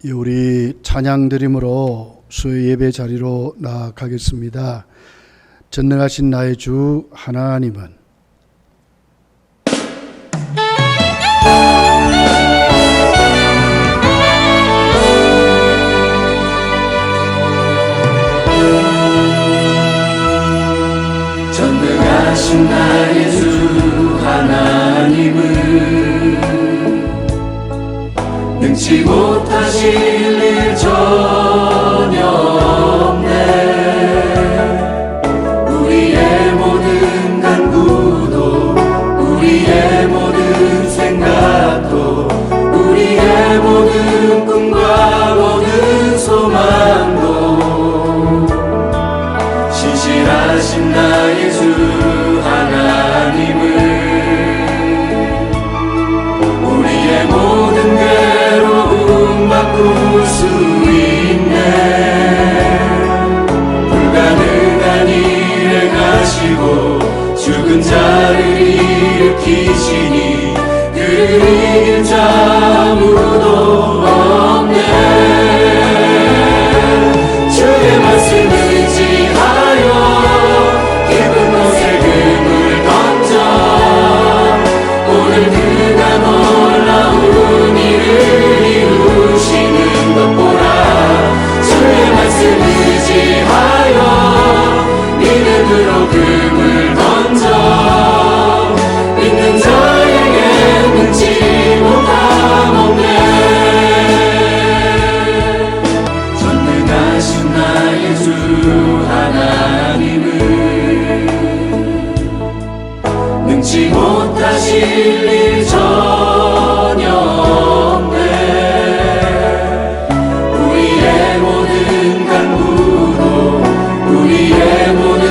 우리 찬양 드림으로 수요 예배 자리로 나아가겠습니다. 전능하신 나의 주 하나님은 전능하신 나의 주 하나님은 능치 못하실 일 전혀 없네. 우리의 모든 간구도 우리의 모든 생각도 우리의 모든 꿈과 모든 소망도 신실하신 나의 주 하나님은 우리의 모든 괴로움 바꿀 수 있네. 불가능한 일을 행하시고 죽은 자를 일으키시니 그를 이길 자 아무도 없네. 주의 말씀을 의지하여 깊은 곳에 금을 던져 오늘 그가 놀라운 일을 이루시는 것 보라. 주의 말씀 의지하여 믿음으로 금을 던져 믿는 자에게 능치 못함 없네. 전능하신 나의 주 하나님은 능치 못하실 일 전혀 없네. 우리의 모든 간구도 우리의 모든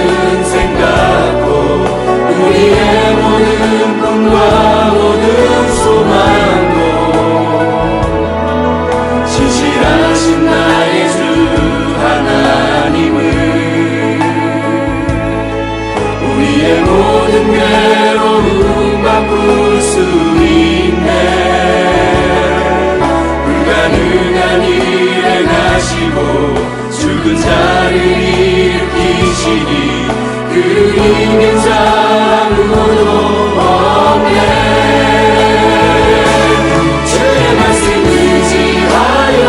생각도 우리의 모든 꿈과 모든 소망도 신실하신 나의 주 하나님은 우리의 모든 괴로움 바꿀 수 있네. 불가능한 일을 행하시고 죽은 자를 일으키시니 그를 이긴 자 아무도 없네. 주의 말씀 의지하여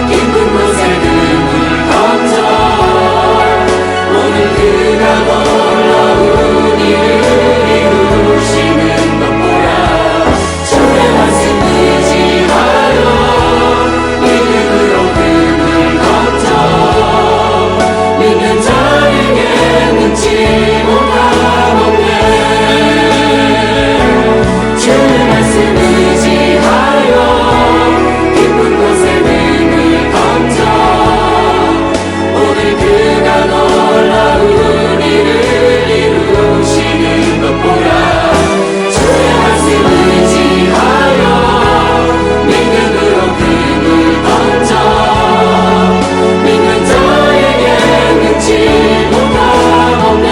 깊은 곳에 금을 던져 오늘 그가 놀라운 일을 이루시는 것 보라. 주의 말씀 의지하여 믿음으로 금을 던져 믿는 자에게 능치 못함 없네. 주의 말씀 의지하여 깊은 곳에 금을 던져 오늘 그가 놀라운 일을 이루시는 것 보라. 주의 말씀 의지하여 믿음으로 금을 던져 믿는 자에게 능치 못함 없네.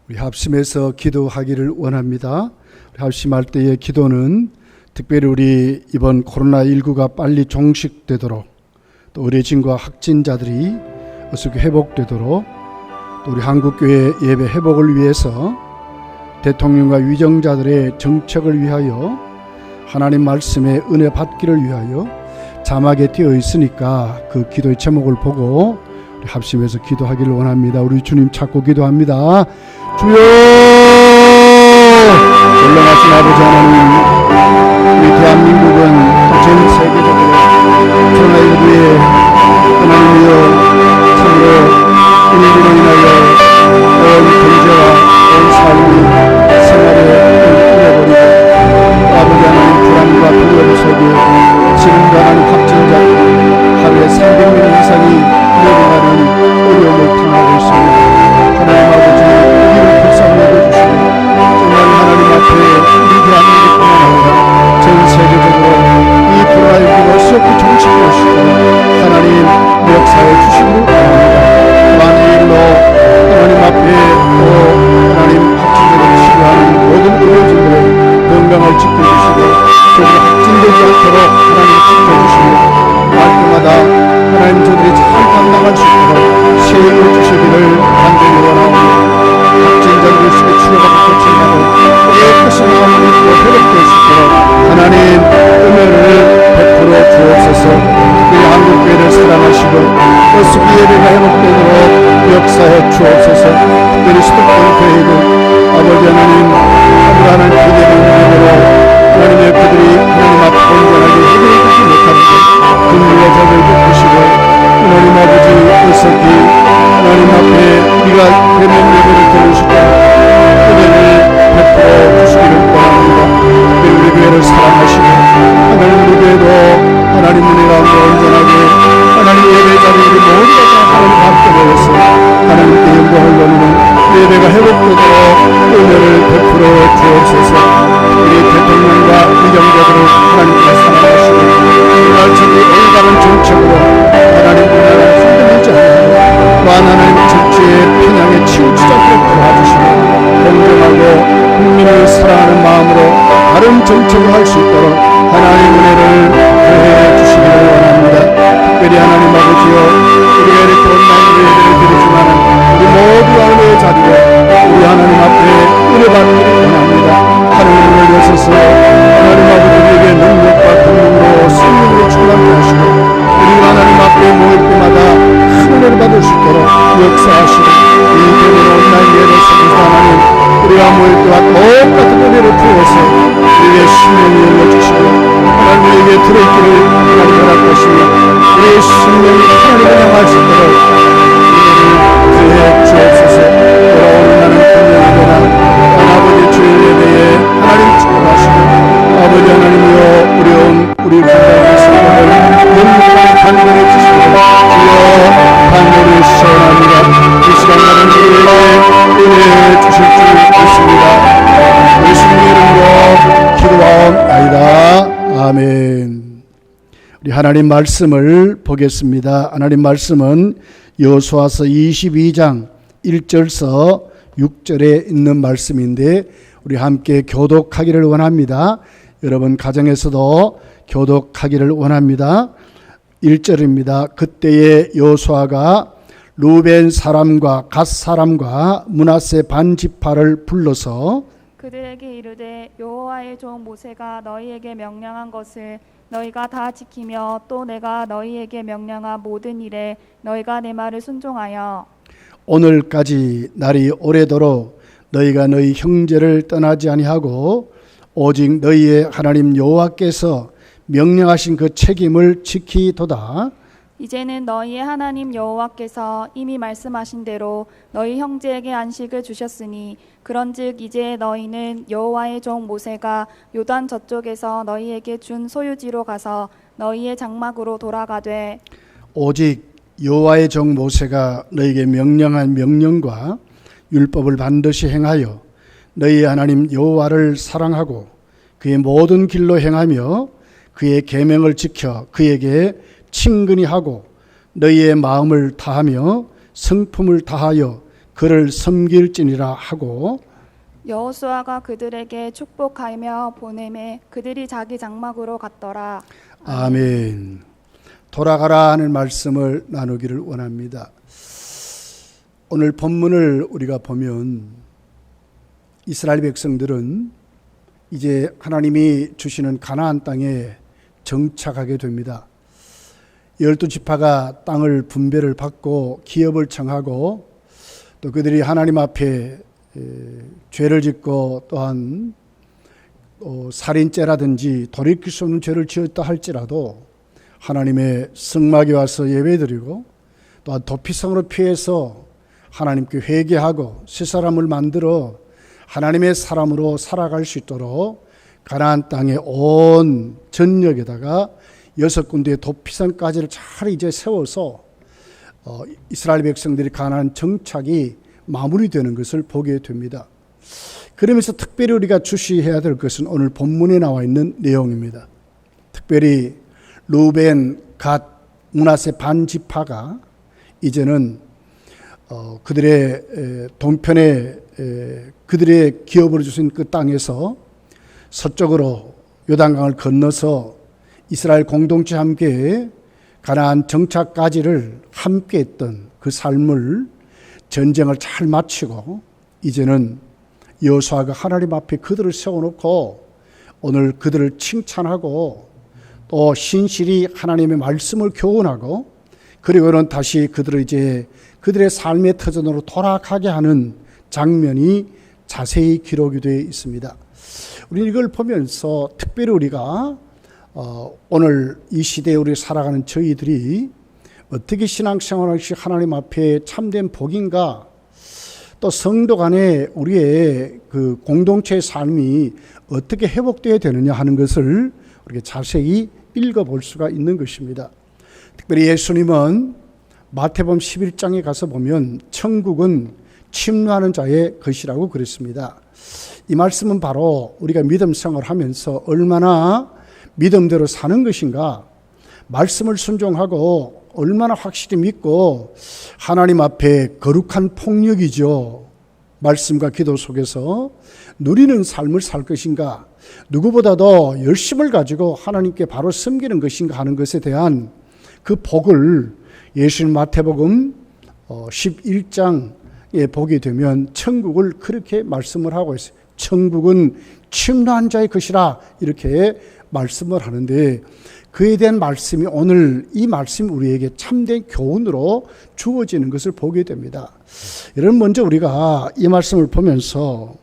우리 합심해서 기도하기를 원합니다. 우리 합심할 때의 기도는 특별히 우리 이번 코로나19가 빨리 종식되도록 또 의료진과 확진자들이 어떻게 회복되도록 또 우리 한국교회 예배 회복을 위해서 대통령과 위정자들의 정책을 위하여 하나님 말씀의 은혜 받기를 위하여 자막에 띄어 있으니까 그 기도의 제목을 보고 우리 합심해서 기도하기를 원합니다. 우리 주님 찾고 기도합니다. 주여, 전능하신 아버지 하나님, 우리 대한민국은 전 세계적으로 코로나19에 하나님이여 참으로 인으로 인하여 온 경제와 온 삶이 생활에 끊어버리고 아버지 하나님 불안과 두려움 속에 지금도 하나님 확진자 하루에 300명 이상이 늘어나는 어려움을 당하고 있습니다. 하나님 아버지 이를 불쌍히 여겨주시고 정말 하나님 앞에 우리 대한민국뿐만 아니라 전 세계적으로 이 코로나19가 어떻게 종식되시고 하나님 역사해 주시기를 바랍니다. 만일 일로 하나님 앞에 또 하나님 확진자를 치료하는 모든 의료진들의 병 건강을 지켜주시고 저들이 확진되지 않도록 하나님 지켜주시고 날마다 하나님 저들이 잘 감당할 수 있도록 새 힘을 주시기를 간절히 원하오니 확진자들을 치료받고 고쳐나고 깨끗이 마음을 입고 회복될 수 있도록 하나님 은혜를 베풀어 주옵소서. 특별히 한국교회를 사랑하시고 어수기 예배가 회복되도록 역사해 주옵소서. 특별히 수도권 교회도 아버지 하나님 하나님 기대를 믿음으로 하나님의 그들이 하나님 앞에 온전하게 해결되지 못하는데 긍휼의 법을 베푸시고 하나님 아버지 어석이 하나님 앞에 우리가 대면 예배를 드리실 때 은혜를 베풀어 주시기를 원합니다. 특별히 우리 교회를 사랑하시고 하나님 우리 교회도 하나님 은혜 가운데 온전하게 하나님 예배 자리에 우리 모두가 다 하나님 함께 모여서 하나님께 영광을 돌리는 예배가 회복되도록 은혜를 베풀어 주옵소서. 우리 대통령과 의정자들을 하나님께 사랑하시고 정말 저기 올바른 정책으로 하나님 우리나라를 흔들리지 않고 또한 하나님 정치의 편향에 치우치지 않도록 도와주시고 공정하고 국민을 사랑하는 마음으로 바른 정책을 할 수 있도록 하나님 은혜를 더해 주시기를 원합니다. 특별히 하나님 아버지여 우리가 이렇게 온라인 예배를 드리지만 우리 모두가 은혜의 자리에 우리 하나님 앞에 은혜 받기를 원합니다. 하나님을 여서서 하나님 아버지에게 능력과 권능으로 성령으로 충만케 하시고 우리가 하나님 앞에 모일 때마다 큰 은혜를 받을 수 있도록 역사하시고 이 교회는 온라인 예배를 통해서 하나님 우리가 모일 때와 똑같은 은혜를 부어서 우리의 심령이 열려주시고 하나님에게 들어있기를 하나님 허락하시며 우리의 심령이 하나님을 향할 수 있도록 은혜를 그해 주옵소서. 돌아오는 나는 분명히 되나 아버지 주의 예배에 하나님 축복하시고 아버지 하나님이여 어려운 우리 국가의 생각을 영원히 단련해 주시고 주여 단련을 시원합니다. 이 시간 나는 우리에게 은혜 주실 줄 믿습니다. 예수님의 이름으로 기도하옵나이다. 아멘. 우리 하나님 말씀을 보겠습니다. 하나님 말씀은 여호수아서 22장 1절서 6절에 있는 말씀인데 우리 함께 교독하기를 원합니다. 여러분 가정에서도 교독하기를 원합니다. 1절입니다. 그때에 여호수아가 루벤 사람과 갓 사람과 므낫세 반 지파를 불러서 그들에게 이르되 여호와의 종 모세가 너희에게 명령한 것을 너희가 다 지키며 또 내가 너희에게 명령한 모든 일에 너희가 내 말을 순종하여 오늘까지 날이 오래도록 너희가 너희 형제를 떠나지 아니하고 오직 너희의 하나님 여호와께서 명령하신 그 책임을 지키도다. 이제는 너희의 하나님 여호와께서 이미 말씀하신 대로 너희 형제에게 안식을 주셨으니 그런즉 이제 너희는 여호와의 종 모세가 요단 저쪽에서 너희에게 준 소유지로 가서 너희의 장막으로 돌아가되 오직 여호와의 종 모세가 너희에게 명령한 명령과 율법을 반드시 행하여 너희의 하나님 여호와를 사랑하고 그의 모든 길로 행하며 그의 계명을 지켜 그에게 친근히 하고 너희의 마음을 다하며 성품을 다하여 그를 섬길지니라 하고 여호수아가 그들에게 축복하며 보내매 그들이 자기 장막으로 갔더라. 아멘. 돌아가라 하는 말씀을 나누기를 원합니다. 오늘 본문을 우리가 보면 이스라엘 백성들은 이제 하나님이 주시는 가나안 땅에 정착하게 됩니다. 12지파가 땅을 분배를 받고 기업을 청하고 또 그들이 하나님 앞에 죄를 짓고 또한 살인죄라든지 돌이킬 수 없는 죄를 지었다 할지라도 하나님의 성막에 와서 예배드리고 또한 도피성으로 피해서 하나님께 회개하고 새 사람을 만들어 하나님의 사람으로 살아갈 수 있도록 가나안 땅의 온 전역에다가 6군데의 도피성까지를 잘 이제 세워서 이스라엘 백성들이 가나안 정착이 마무리되는 것을 보게 됩니다. 그러면서 특별히 우리가 주시해야 될 것은 오늘 본문에 나와 있는 내용입니다. 특별히 루벤, 갓, 므낫세 반 지파가 이제는 그들의 동편에 그들의 기업으로 주신 그 땅에서 서쪽으로 요단강을 건너서 이스라엘 공동체와 함께 가나안 정착까지를 함께 했던 그 삶을 전쟁을 잘 마치고 이제는 여호수아가 하나님 앞에 그들을 세워놓고 오늘 그들을 칭찬하고 또 신실히 하나님의 말씀을 교훈하고 그리고는 다시 그들을 이제 그들의 삶의 터전으로 돌아가게 하는 장면이 자세히 기록이 되어 있습니다. 우리는 이걸 보면서 특별히 우리가 오늘 이 시대에 우리 살아가는 저희들이 어떻게 신앙생활을 하나님 앞에 참된 복인가, 또 성도 간에 우리의 그 공동체의 삶이 어떻게 회복되어야 되느냐 하는 것을 우리가 자세히 읽어볼 수가 있는 것입니다. 특별히 예수님은 마태복음 11장에 가서 보면 천국은 침노하는 자의 것이라고 그랬습니다. 이 말씀은 바로 우리가 믿음 생활을 하면서 얼마나 믿음대로 사는 것인가, 말씀을 순종하고 얼마나 확실히 믿고 하나님 앞에 거룩한 폭력이죠. 말씀과 기도 속에서 누리는 삶을 살 것인가, 누구보다도 열심을 가지고 하나님께 바로 섬기는 것인가 하는 것에 대한 그 복을 예수님 마태복음 11장에 보게 되면 천국을 그렇게 말씀을 하고 있어요. 천국은 침노한 자의 것이라 이렇게 말씀을 하는데, 그에 대한 말씀이 오늘 이 말씀이 우리에게 참된 교훈으로 주어지는 것을 보게 됩니다. 여러분, 먼저 우리가 이 말씀을 보면서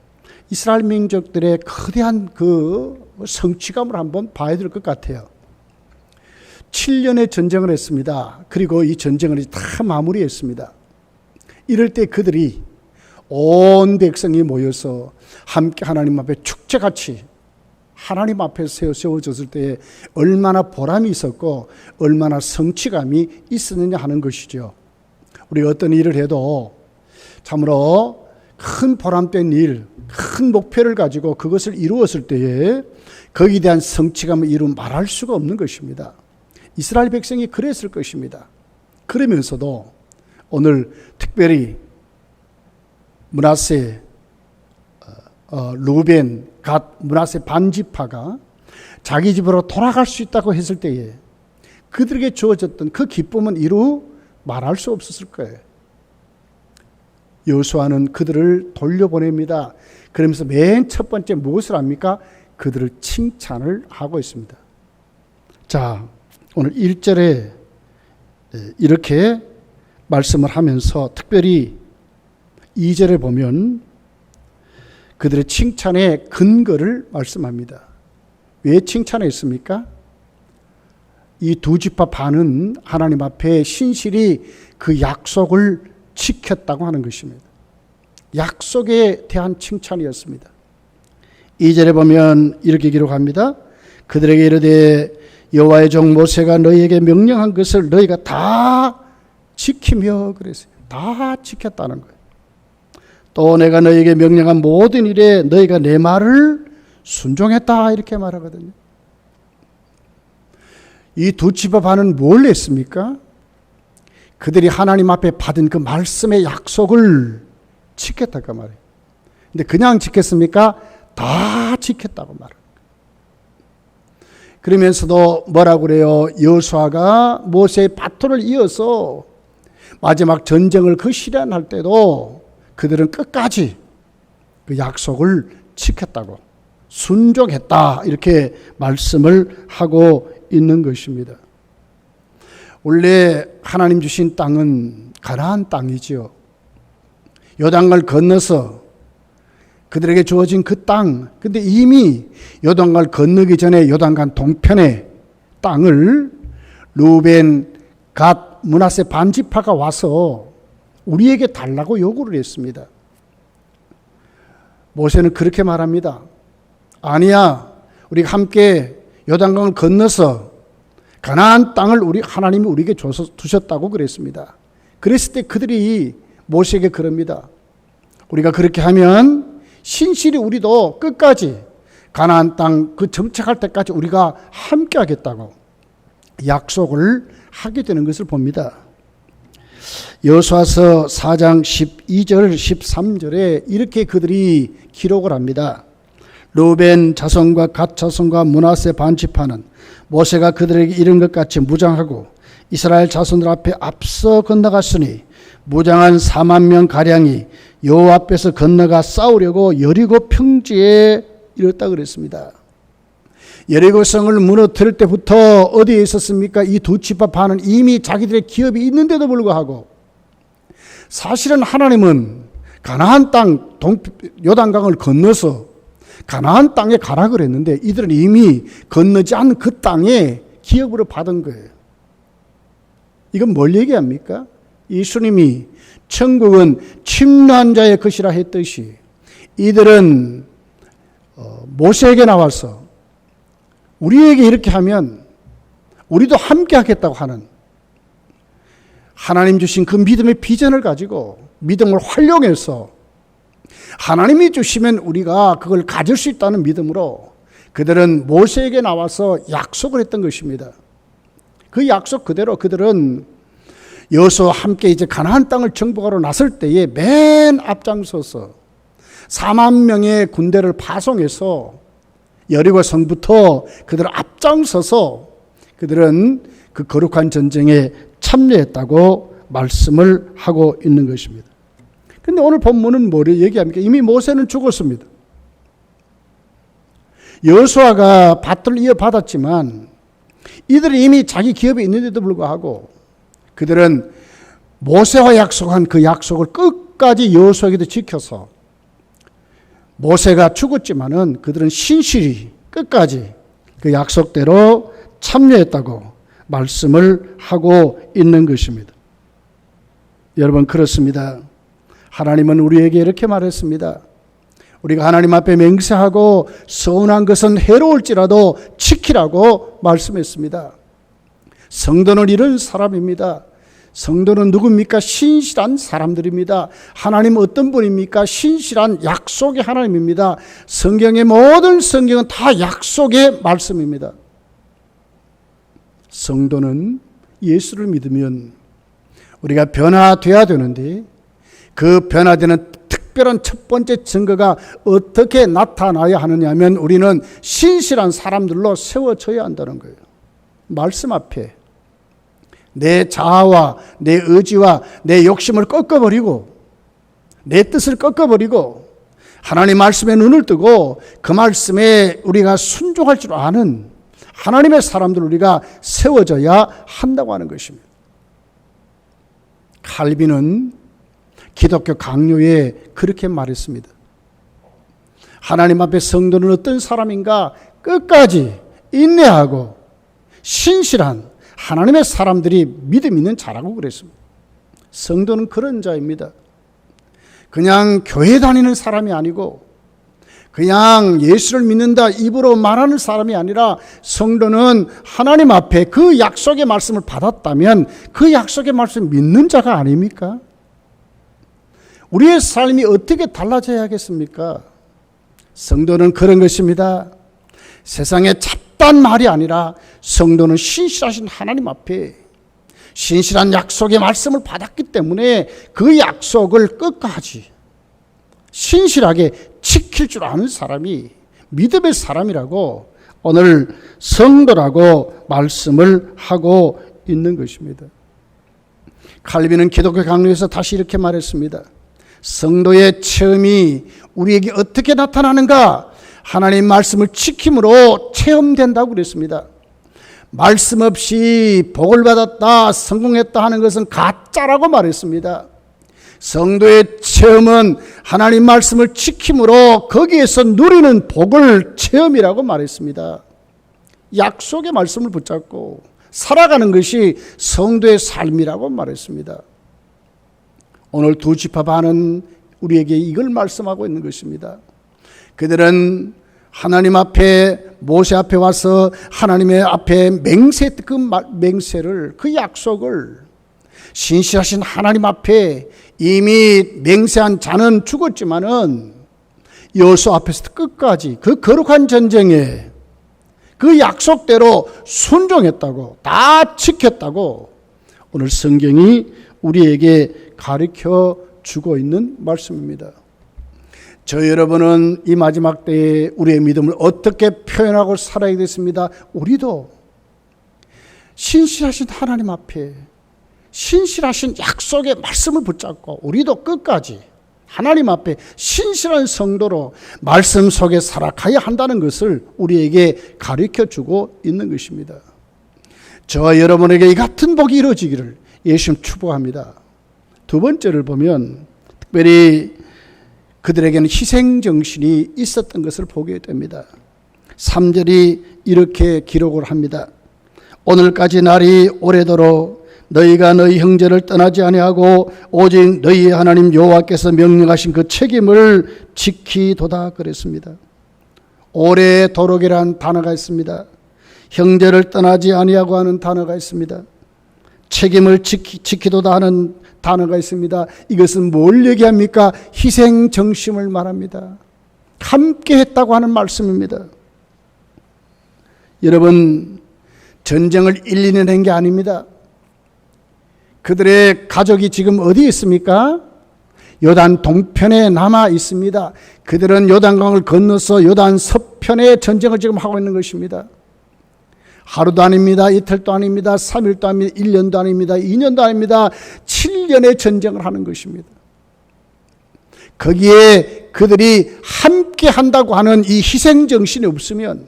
이스라엘 민족들의 거대한 그 성취감을 한번 봐야 될 것 같아요. 7년의 전쟁을 했습니다. 그리고 이 전쟁을 다 마무리했습니다. 이럴 때 그들이 온 백성이 모여서 함께 하나님 앞에 축제같이 하나님 앞에 세워졌을 때 얼마나 보람이 있었고 얼마나 성취감이 있었느냐 하는 것이죠. 우리가 어떤 일을 해도 참으로 큰 보람된 일, 큰 목표를 가지고 그것을 이루었을 때에 거기에 대한 성취감을 말할 수가 없는 것입니다. 이스라엘 백성이 그랬을 것입니다. 그러면서도 오늘 특별히 므낫세, 루벤, 갓, 므낫세 반지파가 자기 집으로 돌아갈 수 있다고 했을 때에 그들에게 주어졌던 그 기쁨은 이루 말할 수 없었을 거예요. 여호수아는 그들을 돌려보냅니다. 그러면서 맨 첫 번째 무엇을 합니까? 그들을 칭찬을 하고 있습니다. 자, 오늘 1절에 이렇게 말씀을 하면서 특별히 2절에 보면 그들의 칭찬의 근거를 말씀합니다. 왜 칭찬했습니까? 이 두 지파 반은 하나님 앞에 신실히 그 약속을 지켰다고 하는 것입니다. 약속에 대한 칭찬이었습니다. 2절에 보면 이렇게 기록합니다. 그들에게 이르되 여호와의 종 모세가 너희에게 명령한 것을 너희가 다 지키며 그랬어요. 다 지켰다는 거예요. 또 내가 너희에게 명령한 모든 일에 너희가 내 말을 순종했다 이렇게 말하거든요. 이 두 지파 반은 뭘 했습니까? 그들이 하나님 앞에 받은 그 말씀의 약속을 지켰다고 말해요. 근데 그냥 지켰습니까? 다 지켰다고 말해요. 그러면서도 뭐라고 그래요? 여호수아가 모세의 바톤을 이어서 마지막 전쟁을 그 실현할 때도 그들은 끝까지 그 약속을 지켰다고, 순종했다 이렇게 말씀을 하고 있는 것입니다. 원래 하나님 주신 땅은 가나안 땅이지요. 요단강을 건너서 그들에게 주어진 그 땅, 근데 이미 요단강을 건너기 전에 요단강 동편의 땅을 루벤, 갓, 므낫세 반지파가 와서 우리에게 달라고 요구를 했습니다. 모세는 그렇게 말합니다. 아니야, 우리가 함께 요단강을 건너서 가나안 땅을 우리 하나님이 우리에게 줘서 두셨다고 그랬습니다. 그랬을 때 그들이 모세에게 그럽니다. 우리가 그렇게 하면 신실히 우리도 끝까지 가나안 땅 그 정착할 때까지 우리가 함께 하겠다고 약속을 하게 되는 것을 봅니다. 여호수아서 4장 12절 13절에 이렇게 그들이 기록을 합니다. 르우벤 자손과 갓 자손과 므낫세 반지파는 모세가 그들에게 이른 것 같이 무장하고 이스라엘 자손들 앞에 앞서 건너갔으니 무장한 4만 명 가량이 여호와 앞에서 건너가 싸우려고 여리고 평지에 이르렀다 그랬습니다. 여리고성을 무너뜨릴 때부터 어디에 있었습니까? 이 두 지파 반은 이미 자기들의 기업이 있는데도 불구하고 사실은 하나님은 가나안 땅 요단강을 건너서 가나안 땅에 가라 그랬는데 이들은 이미 건너지 않은 그 땅에 기업으로 받은 거예요. 이건 뭘 얘기합니까? 예수님이 천국은 침노한 자의 것이라 했듯이 이들은 모세에게 나와서 우리에게 이렇게 하면 우리도 함께 하겠다고 하는 하나님 주신 그 믿음의 비전을 가지고 믿음을 활용해서 하나님이 주시면 우리가 그걸 가질 수 있다는 믿음으로 그들은 모세에게 나와서 약속을 했던 것입니다. 그 약속 그대로 그들은 여호수아와 함께 이제 가나안 땅을 정복하러 나설 때에 맨 앞장서서 4만 명의 군대를 파송해서 여리고 성부터 그들 앞장서서 그들은 그 거룩한 전쟁에 참여했다고 말씀을 하고 있는 것입니다. 그런데 오늘 본문은 뭐를 얘기합니까? 이미 모세는 죽었습니다. 여호수아가 밭을 이어받았지만 이들이 이미 자기 기업이 있는데도 불구하고 그들은 모세와 약속한 그 약속을 끝까지 여호수아에게도 지켜서 모세가 죽었지만은 그들은 신실히 끝까지 그 약속대로 참여했다고 말씀을 하고 있는 것입니다. 여러분 그렇습니다. 하나님은 우리에게 이렇게 말했습니다. 우리가 하나님 앞에 맹세하고 서운한 것은 해로울지라도 지키라고 말씀했습니다. 성도는 이런 사람입니다. 성도는 누굽니까? 신실한 사람들입니다. 하나님 어떤 분입니까? 신실한 약속의 하나님입니다. 성경의 모든 성경은 다 약속의 말씀입니다. 성도는 예수를 믿으면 우리가 변화되어야 되는데 그 변화되는 특별한 첫 번째 증거가 어떻게 나타나야 하느냐 하면 우리는 신실한 사람들로 세워져야 한다는 거예요. 말씀 앞에 내 자아와 내 의지와 내 욕심을 꺾어버리고 내 뜻을 꺾어버리고 하나님 말씀에 눈을 뜨고 그 말씀에 우리가 순종할 줄 아는 하나님의 사람들 우리가 세워져야 한다고 하는 것입니다. 칼빈은 기독교 강요에 그렇게 말했습니다. 하나님 앞에 성도는 어떤 사람인가? 끝까지 인내하고 신실한 하나님의 사람들이 믿음 있는 자라고 그랬습니다. 성도는 그런 자입니다. 그냥 교회 다니는 사람이 아니고 그냥 예수를 믿는다 입으로 말하는 사람이 아니라 성도는 하나님 앞에 그 약속의 말씀을 받았다면 그 약속의 말씀을 믿는 자가 아닙니까? 우리의 삶이 어떻게 달라져야 하겠습니까? 성도는 그런 것입니다. 세상에 잡다한 말이 아니라 성도는 신실하신 하나님 앞에 신실한 약속의 말씀을 받았기 때문에 그 약속을 끝까지 신실하게 지킬 줄 아는 사람이 믿음의 사람이라고 오늘 성도라고 말씀을 하고 있는 것입니다. 칼빈은 기독교 강요에서 다시 이렇게 말했습니다. 성도의 체험이 우리에게 어떻게 나타나는가? 하나님 말씀을 지킴으로 체험된다고 그랬습니다. 말씀 없이 복을 받았다, 성공했다 하는 것은 가짜라고 말했습니다. 성도의 체험은 하나님 말씀을 지킴으로 거기에서 누리는 복을 체험이라고 말했습니다. 약속의 말씀을 붙잡고 살아가는 것이 성도의 삶이라고 말했습니다. 오늘 두 지파 반은 우리에게 이걸 말씀하고 있는 것입니다. 그들은 하나님 앞에 모세 앞에 와서 하나님의 앞에 맹세했던 그 맹세를 그 약속을 신실하신 하나님 앞에 이미 맹세한 자는 죽었지만은 여호수아 앞에서 끝까지 그 거룩한 전쟁에 그 약속대로 순종했다고 다 지켰다고 오늘 성경이 우리에게 가르쳐 주고 있는 말씀입니다. 저 여러분은 이 마지막 때에 우리의 믿음을 어떻게 표현하고 살아야 됐습니다. 우리도 신실하신 하나님 앞에 신실하신 약속의 말씀을 붙잡고 우리도 끝까지 하나님 앞에 신실한 성도로 말씀 속에 살아가야 한다는 것을 우리에게 가르쳐주고 있는 것입니다. 저와 여러분에게 이 같은 복이 이루어지기를 예수님 축복합니다. 두 번째를 보면 특별히 그들에게는 희생정신이 있었던 것을 보게 됩니다. 3절이 이렇게 기록을 합니다. 오늘까지 날이 오래도록 너희가 너희 형제를 떠나지 아니하고 오직 너희의 하나님 여호와께서 명령하신 그 책임을 지키도다 그랬습니다. 오래도록이라는 단어가 있습니다. 형제를 떠나지 아니하고 하는 단어가 있습니다. 책임을 지키도다 하는 단어가 있습니다. 이것은 뭘 얘기합니까? 희생 정신을 말합니다. 함께 했다고 하는 말씀입니다. 여러분, 전쟁을 1, 2년 한 게 아닙니다. 그들의 가족이 지금 어디에 있습니까? 요단 동편에 남아 있습니다. 그들은 요단강을 건너서 요단 서편에 전쟁을 지금 하고 있는 것입니다. 하루도 아닙니다. 이틀도 아닙니다. 3일도 아닙니다. 1년도 아닙니다. 2년도 아닙니다. 7년의 전쟁을 하는 것입니다. 거기에 그들이 함께 한다고 하는 이 희생정신이 없으면,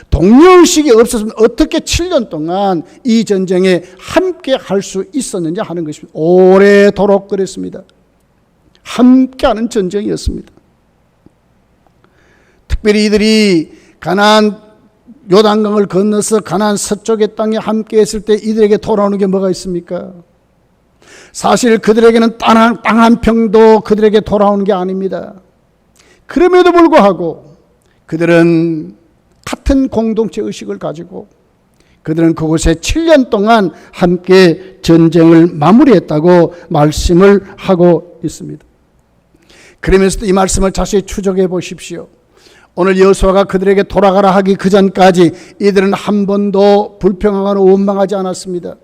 동료의식이 없었으면 어떻게 7년 동안 이 전쟁에 함께 할 수 있었느냐 하는 것입니다. 오래도록 그랬습니다. 함께하는 전쟁이었습니다. 특별히 이들이 가나안 요단강을 건너서 가나안 서쪽의 땅에 함께 했을 때 이들에게 돌아오는 게 뭐가 있습니까? 사실 그들에게는 땅 한 평도 그들에게 돌아오는 게 아닙니다. 그럼에도 불구하고 그들은 같은 공동체 의식을 가지고 그들은 그곳에 7년 동안 함께 전쟁을 마무리했다고 말씀을 하고 있습니다. 그러면서도 이 말씀을 자세히 추적해 보십시오. 오늘 여호수아가 그들에게 돌아가라 하기 그 전까지 이들은 한 번도 불평하거나 원망하지 않았습니다.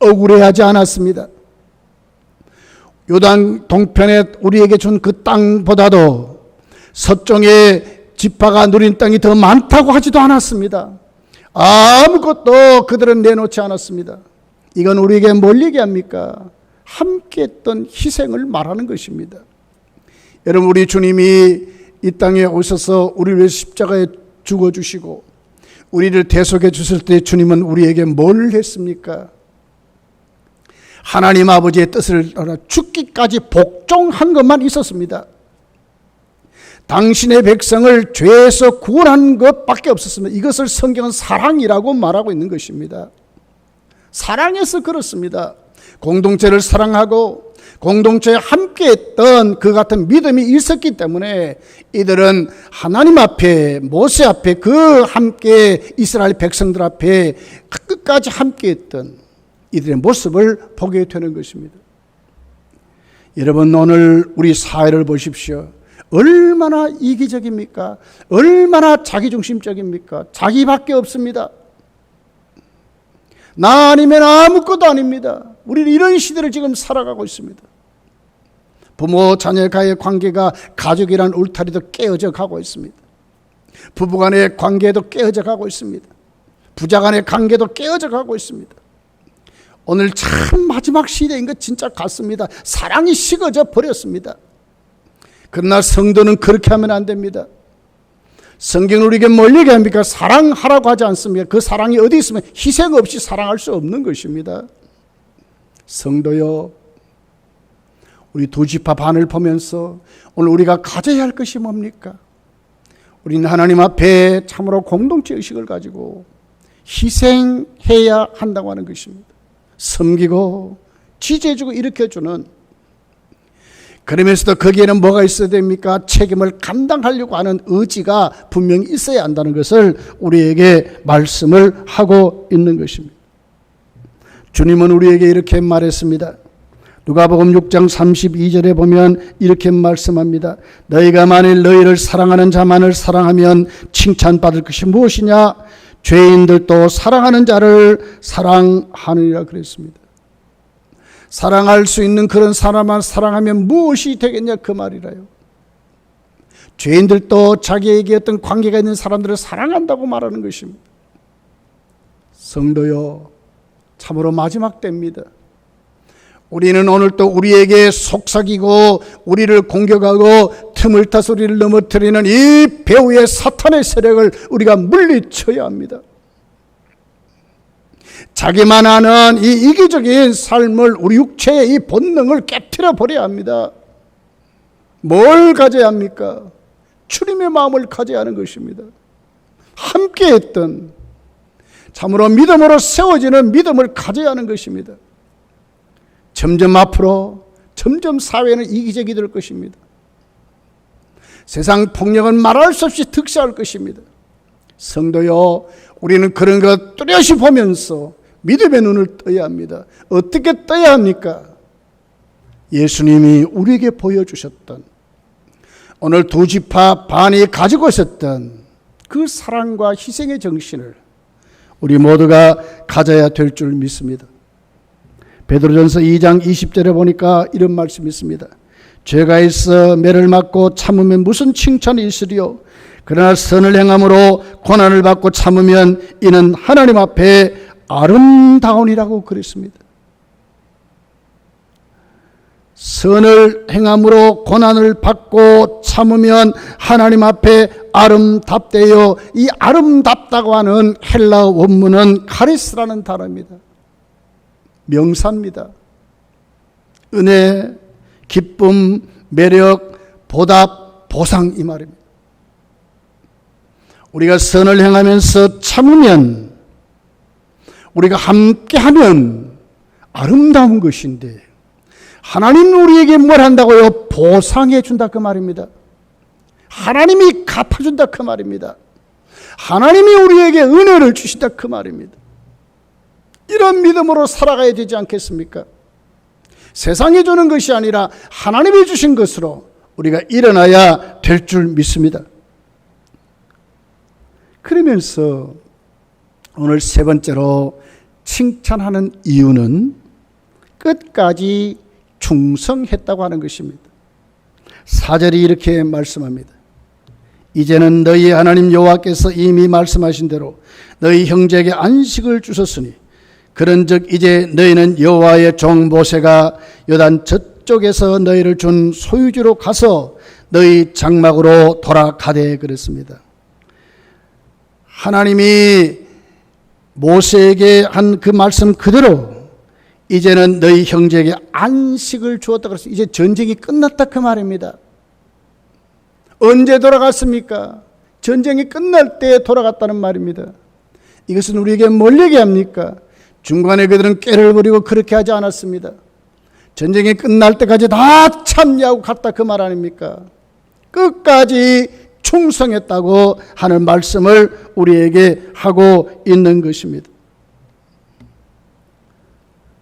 억울해하지 않았습니다. 요단 동편에 우리에게 준 그 땅보다도 서쪽에 지파가 누린 땅이 더 많다고 하지도 않았습니다. 아무것도 그들은 내놓지 않았습니다. 이건 우리에게 뭘 얘기합니까? 함께했던 희생을 말하는 것입니다. 여러분, 우리 주님이 이 땅에 오셔서 우리를 위해 십자가에 죽어주시고 우리를 대속해 주실 때 주님은 우리에게 뭘 했습니까? 하나님 아버지의 뜻을 알아 죽기까지 복종한 것만 있었습니다. 당신의 백성을 죄에서 구원한 것밖에 없었습니다. 이것을 성경은 사랑이라고 말하고 있는 것입니다. 사랑해서 그렇습니다. 공동체를 사랑하고 공동체에 함께했던 그 같은 믿음이 있었기 때문에 이들은 하나님 앞에, 모세 앞에, 그 함께 이스라엘 백성들 앞에 끝까지 함께했던 이들의 모습을 보게 되는 것입니다. 여러분, 오늘 우리 사회를 보십시오. 얼마나 이기적입니까? 얼마나 자기중심적입니까? 자기밖에 없습니다. 나 아니면 아무것도 아닙니다. 우리는 이런 시대를 지금 살아가고 있습니다. 부모 자녀과의 관계가 가족이란 울타리도 깨어져 가고 있습니다. 부부간의 관계도 깨어져 가고 있습니다. 부자간의 관계도 깨어져 가고 있습니다. 오늘 참 마지막 시대인 것 진짜 같습니다. 사랑이 식어져 버렸습니다. 그러나 성도는 그렇게 하면 안 됩니다. 성경은 우리에게 뭘 얘기합니까? 사랑하라고 하지 않습니까? 그 사랑이 어디 있으면 희생 없이 사랑할 수 없는 것입니다. 성도요, 우리 두 지파 반을 보면서 오늘 우리가 가져야 할 것이 뭡니까? 우리는 하나님 앞에 참으로 공동체 의식을 가지고 희생해야 한다고 하는 것입니다. 섬기고 지지해주고 일으켜주는, 그러면서도 거기에는 뭐가 있어야 됩니까? 책임을 감당하려고 하는 의지가 분명히 있어야 한다는 것을 우리에게 말씀을 하고 있는 것입니다. 주님은 우리에게 이렇게 말했습니다. 누가복음 6장 32절에 보면 이렇게 말씀합니다. 너희가 만일 너희를 사랑하는 자만을 사랑하면 칭찬받을 것이 무엇이냐? 죄인들도 사랑하는 자를 사랑하느니라 그랬습니다. 사랑할 수 있는 그런 사람만 사랑하면 무엇이 되겠냐 그 말이라요. 죄인들도 자기에게 어떤 관계가 있는 사람들을 사랑한다고 말하는 것입니다. 성도요, 참으로 마지막 때입니다. 우리는 오늘 또 우리에게 속삭이고 우리를 공격하고 틈을 타서 우리를 넘어뜨리는 이 배후의 사탄의 세력을 우리가 물리쳐야 합니다. 자기만 아는 이 이기적인 삶을, 우리 육체의 이 본능을 깨트려 버려야 합니다. 뭘 가져야 합니까? 주님의 마음을 가져야 하는 것입니다. 함께 했던, 참으로 믿음으로 세워지는 믿음을 가져야 하는 것입니다. 점점 앞으로 점점 사회는 이기적이 될 것입니다. 세상 폭력은 말할 수 없이 득세할 것입니다. 성도요, 우리는 그런 것 뚜렷이 보면서 믿음의 눈을 떠야 합니다. 어떻게 떠야 합니까? 예수님이 우리에게 보여주셨던, 오늘 두 지파 반이 가지고 있었던 그 사랑과 희생의 정신을 우리 모두가 가져야 될 줄 믿습니다. 베드로전서 2장 20절에 보니까 이런 말씀이 있습니다. 죄가 있어 매를 맞고 참으면 무슨 칭찬이 있으리요? 그러나 선을 행함으로 고난을 받고 참으면 이는 하나님 앞에 아름다우니라고 그랬습니다. 선을 행함으로 고난을 받고 참으면 하나님 앞에 아름답대요. 이 아름답다고 하는 헬라어 원문은 카리스라는 단어입니다. 명사입니다. 은혜, 기쁨, 매력, 보답, 보상, 이 말입니다. 우리가 선을 행하면서 참으면, 우리가 함께하면 아름다운 것인데, 하나님 우리에게 뭘 한다고요? 보상해 준다 그 말입니다. 하나님이 갚아준다 그 말입니다. 하나님이 우리에게 은혜를 주신다 그 말입니다. 이런 믿음으로 살아가야 되지 않겠습니까? 세상이 주는 것이 아니라 하나님이 주신 것으로 우리가 일어나야 될 줄 믿습니다. 그러면서 오늘 세 번째로 칭찬하는 이유는 끝까지 충성했다고 하는 것입니다. 4절이 이렇게 말씀합니다. 이제는 너희 하나님 여호와께서 이미 말씀하신 대로 너희 형제에게 안식을 주셨으니 그런즉 이제 너희는 여호와의 종 모세가 요단 저쪽에서 너희를 준 소유지로 가서 너희 장막으로 돌아가되 그랬습니다. 하나님이 모세에게 한 그 말씀 그대로 이제는 너희 형제에게 안식을 주었다 그랬어요. 이제 전쟁이 끝났다 그 말입니다. 언제 돌아갔습니까? 전쟁이 끝날 때 돌아갔다는 말입니다. 이것은 우리에게 뭘 얘기합니까? 중간에 그들은 꾀를 부리고 그렇게 하지 않았습니다. 전쟁이 끝날 때까지 다 참여하고 갔다 그 말 아닙니까? 끝까지 충성했다고 하는 말씀을 우리에게 하고 있는 것입니다.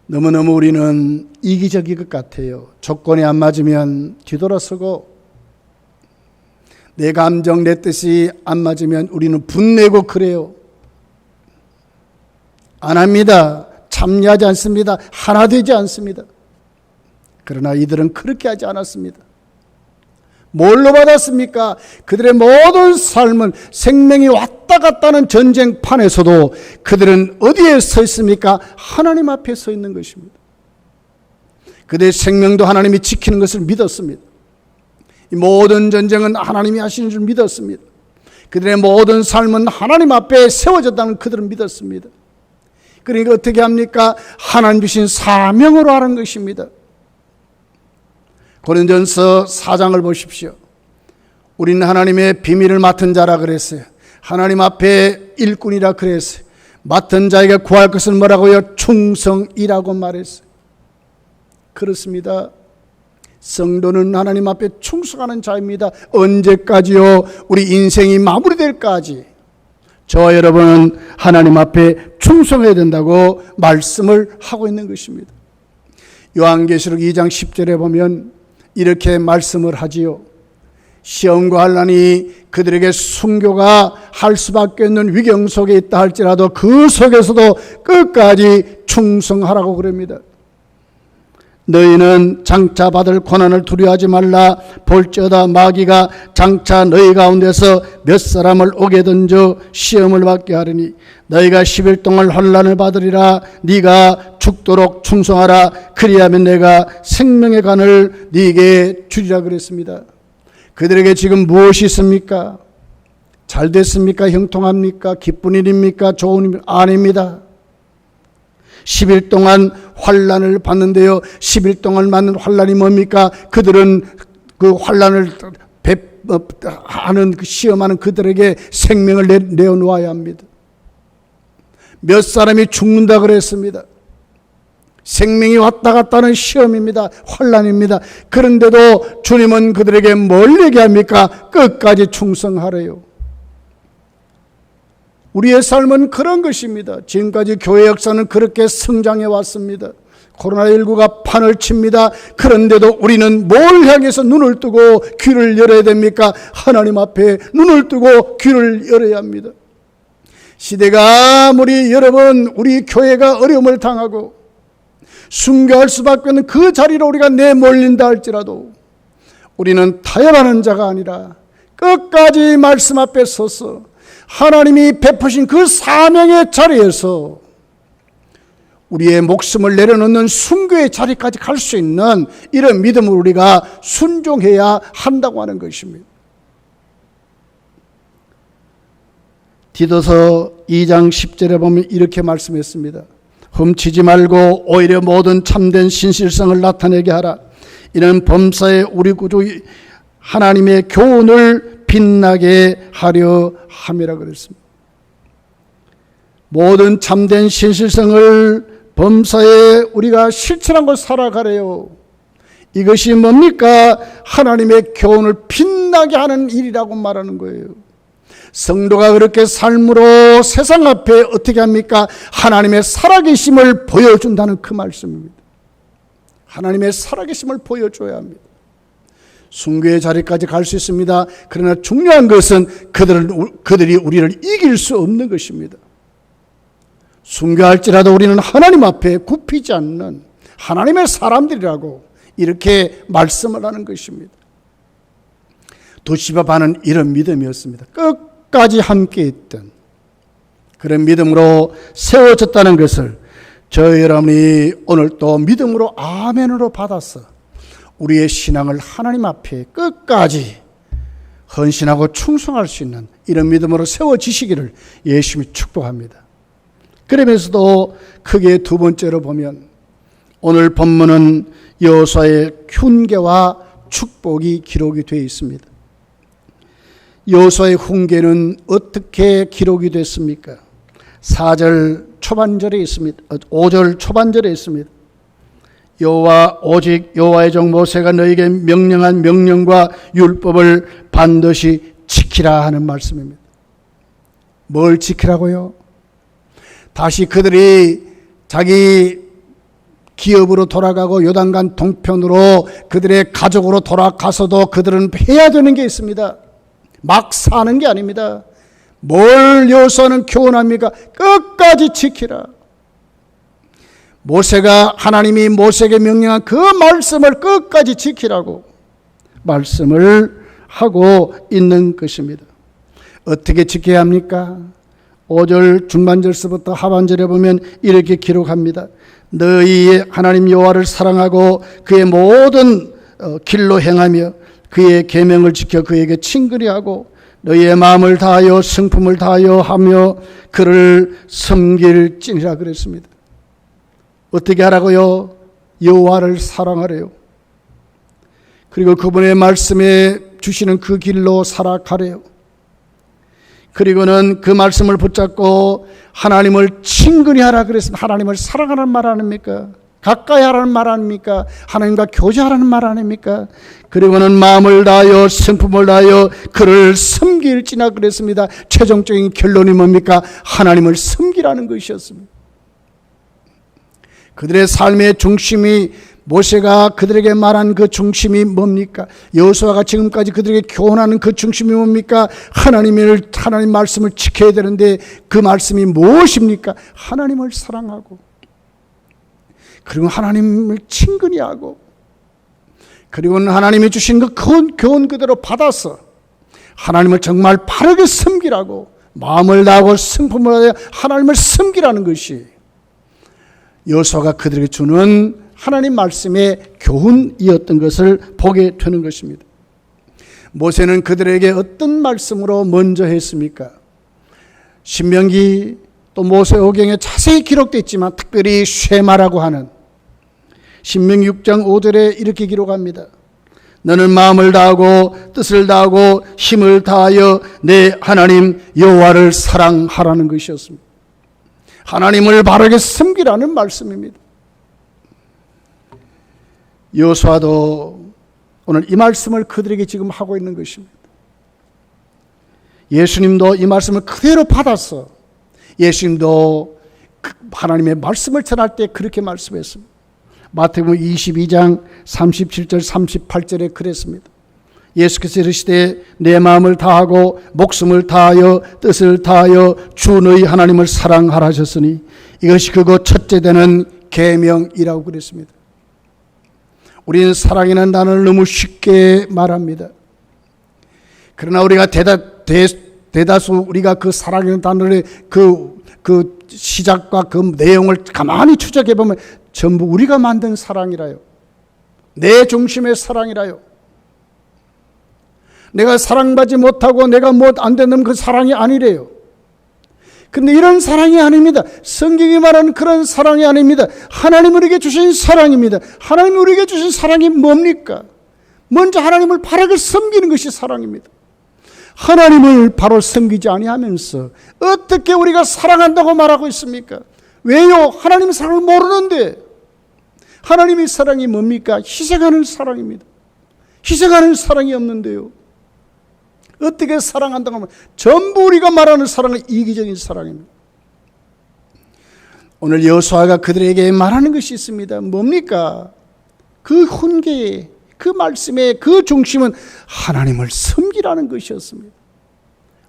너무너무 우리는 이기적인 것 같아요. 조건이 안 맞으면 뒤돌아서고, 내 감정, 내 뜻이 안 맞으면 우리는 분내고 그래요. 안 합니다. 참여하지 않습니다. 하나 되지 않습니다. 그러나 이들은 그렇게 하지 않았습니다. 뭘로 받았습니까? 그들의 모든 삶은 생명이 왔다 갔다 하는 전쟁판에서도 그들은 어디에 서 있습니까? 하나님 앞에 서 있는 것입니다. 그들의 생명도 하나님이 지키는 것을 믿었습니다. 이 모든 전쟁은 하나님이 하시는 줄 믿었습니다. 그들의 모든 삶은 하나님 앞에 세워졌다는 그들은 믿었습니다. 그러니까 어떻게 합니까? 하나님 주신 사명으로 하는 것입니다. 고린도전서 4장을 보십시오. 우리는 하나님의 비밀을 맡은 자라 그랬어요. 하나님 앞에 일꾼이라 그랬어요. 맡은 자에게 구할 것은 뭐라고요? 충성이라고 말했어요. 그렇습니다. 성도는 하나님 앞에 충성하는 자입니다. 언제까지요? 우리 인생이 마무리될까지 저와 여러분은 하나님 앞에 충성해야 된다고 말씀을 하고 있는 것입니다. 요한계시록 2장 10절에 보면 이렇게 말씀을 하지요. 시험과 환난이 그들에게 순교가 할 수밖에 없는 위경 속에 있다 할지라도 그 속에서도 끝까지 충성하라고 그럽니다. 너희는 장차 받을 고난을 두려워하지 말라. 볼지어다 마귀가 장차 너희 가운데서 몇 사람을 오게 던져 시험을 받게 하리니 너희가 10일 동안 환난을 받으리라. 네가 죽도록 충성하라. 그리하면 내가 생명의 간을 네게 주리라 그랬습니다. 그들에게 지금 무엇이 있습니까? 잘 됐습니까? 형통합니까? 기쁜 일입니까? 좋은 일 아닙니다. 10일 동안 환난을 받는데요. 10일 동안 받는 환난이 뭡니까? 그들은 그 환난을 하는 시험하는 그들에게 생명을 내어놓아야 합니다. 몇 사람이 죽는다 그랬습니다. 생명이 왔다 갔다 하는 시험입니다. 환난입니다. 그런데도 주님은 그들에게 뭘 얘기합니까? 끝까지 충성하래요. 우리의 삶은 그런 것입니다. 지금까지 교회 역사는 그렇게 성장해 왔습니다. 코로나19가 판을 칩니다. 그런데도 우리는 뭘 향해서 눈을 뜨고 귀를 열어야 됩니까? 하나님 앞에 눈을 뜨고 귀를 열어야 합니다. 시대가 아무리 여러분 우리 교회가 어려움을 당하고 순교할 수밖에 없는 그 자리로 우리가 내몰린다 할지라도 우리는 타협하는 자가 아니라 끝까지 말씀 앞에 서서 하나님이 베푸신 그 사명의 자리에서 우리의 목숨을 내려놓는 순교의 자리까지 갈 수 있는 이런 믿음을 우리가 순종해야 한다고 하는 것입니다. 디도서 2장 10절에 보면 이렇게 말씀했습니다. 훔치지 말고 오히려 모든 참된 신실성을 나타내게 하라. 이는 범사에 우리 구주 하나님의 교훈을 빛나게 하려 함이라 그랬습니다. 모든 참된 신실성을 범사에 우리가 실천한 걸 살아가래요. 이것이 뭡니까? 하나님의 교훈을 빛나게 하는 일이라고 말하는 거예요. 성도가 그렇게 삶으로 세상 앞에 어떻게 합니까? 하나님의 살아계심을 보여준다는 그 말씀입니다. 하나님의 살아계심을 보여줘야 합니다. 순교의 자리까지 갈 수 있습니다. 그러나 중요한 것은 그들이 우리를 이길 수 없는 것입니다. 순교할지라도 우리는 하나님 앞에 굽히지 않는 하나님의 사람들이라고 이렇게 말씀을 하는 것입니다. 도시바 반은 이런 믿음이었습니다. 끝까지 함께 있던 그런 믿음으로 세워졌다는 것을 저희 여러분이 오늘 또 믿음으로 아멘으로 받아서 우리의 신앙을 하나님 앞에 끝까지 헌신하고 충성할 수 있는 이런 믿음으로 세워지시기를 예수님이 축복합니다. 그러면서도 크게 두 번째로 보면 오늘 본문은 여호수아의 훈계와 축복이 기록이 되어 있습니다. 여호수아의 훈계는 어떻게 기록이 됐습니까? 4절 초반절에 있습니다. 5절 초반절에 있습니다. 오직 여호와의 종 모세가 너에게 명령한 명령과 율법을 반드시 지키라 하는 말씀입니다. 뭘 지키라고요? 다시 그들이 자기 기업으로 돌아가고 요단강 동편으로 그들의 가족으로 돌아가서도 그들은 해야 되는 게 있습니다. 막 사는 게 아닙니다. 뭘 여호수아는 교훈합니까? 끝까지 지키라. 모세가 하나님이 모세에게 명령한 그 말씀을 끝까지 지키라고 말씀을 하고 있는 것입니다. 어떻게 지켜야 합니까? 5절 중반절서부터 하반절에 보면 이렇게 기록합니다. 너희 하나님 여호와를 사랑하고 그의 모든 길로 행하며 그의 계명을 지켜 그에게 친근히 하고 너희의 마음을 다하여 성품을 다하여 하며 그를 섬길지니라 그랬습니다. 어떻게 하라고요? 여호와를 사랑하래요. 그리고 그분의 말씀에 주시는 그 길로 살아가래요. 그리고는 그 말씀을 붙잡고 하나님을 친근히 하라 그랬습니다. 하나님을 사랑하라는 말 아닙니까? 가까이 하라는 말 아닙니까? 하나님과 교제하라는 말 아닙니까? 그리고는 마음을 다하여 성품을 다하여 그를 섬길지나 그랬습니다. 최종적인 결론이 뭡니까? 하나님을 섬기라는 것이었습니다. 그들의 삶의 중심이 모세가 그들에게 말한 그 중심이 뭡니까? 여호수아가 지금까지 그들에게 교훈하는 그 중심이 뭡니까? 하나님 말씀을 지켜야 되는데 그 말씀이 무엇입니까? 하나님을 사랑하고 그리고 하나님을 친근히 하고, 그리고는 하나님이 주신 그 교훈 그대로 받아서 하나님을 정말 바르게 섬기라고, 마음을 다하고 성품을 다하여 하나님을 섬기라는 것이 여호수아가 그들에게 주는 하나님 말씀의 교훈이었던 것을 보게 되는 것입니다. 모세는 그들에게 어떤 말씀으로 먼저 했습니까? 신명기 또 모세오경에 자세히 기록되어 있지만 특별히 쉐마라고 하는 신명기 6장 5절에 이렇게 기록합니다. 너는 마음을 다하고 뜻을 다하고 힘을 다하여 내 하나님 여호와를 사랑하라는 것이었습니다. 하나님을 바르게 섬기라는 말씀입니다. 여호수아도 오늘 이 말씀을 그들에게 지금 하고 있는 것입니다. 예수님도 이 말씀을 그대로 받아서 예수님도 하나님의 말씀을 전할 때 그렇게 말씀했습니다. 마태복음 22장 37절 38절에 그랬습니다. 예수께서 이르시되 내 마음을 다하고 목숨을 다하여 뜻을 다하여 주 너희 하나님을 사랑하라 하셨으니 이것이 그거 첫째 되는 계명이라고 그랬습니다. 우리는 사랑이라는 단어를 너무 쉽게 말합니다. 그러나 우리가 대다수 우리가 그 사랑이라는 단어의 그 시작과 그 내용을 가만히 추적해 보면 전부 우리가 만든 사랑이라요. 내 중심의 사랑이라요. 내가 사랑받지 못하고 내가 못 안 되는 그 사랑이 아니래요. 근데 이런 사랑이 아닙니다. 성경이 말하는 그런 사랑이 아닙니다. 하나님 우리에게 주신 사랑입니다. 하나님 우리에게 주신 사랑이 뭡니까? 먼저 하나님을 바르게 섬기는 것이 사랑입니다. 하나님을 바로 섬기지 아니하면서 어떻게 우리가 사랑한다고 말하고 있습니까? 왜요? 하나님의 사랑을 모르는데. 하나님의 사랑이 뭡니까? 희생하는 사랑입니다. 희생하는 사랑이 없는데요. 어떻게 사랑한다고 하면 전부 우리가 말하는 사랑은 이기적인 사랑입니다. 오늘 여호수아가 그들에게 말하는 것이 있습니다. 뭡니까? 그 훈계의 그 말씀의 그 중심은 하나님을 섬기라는 것이었습니다.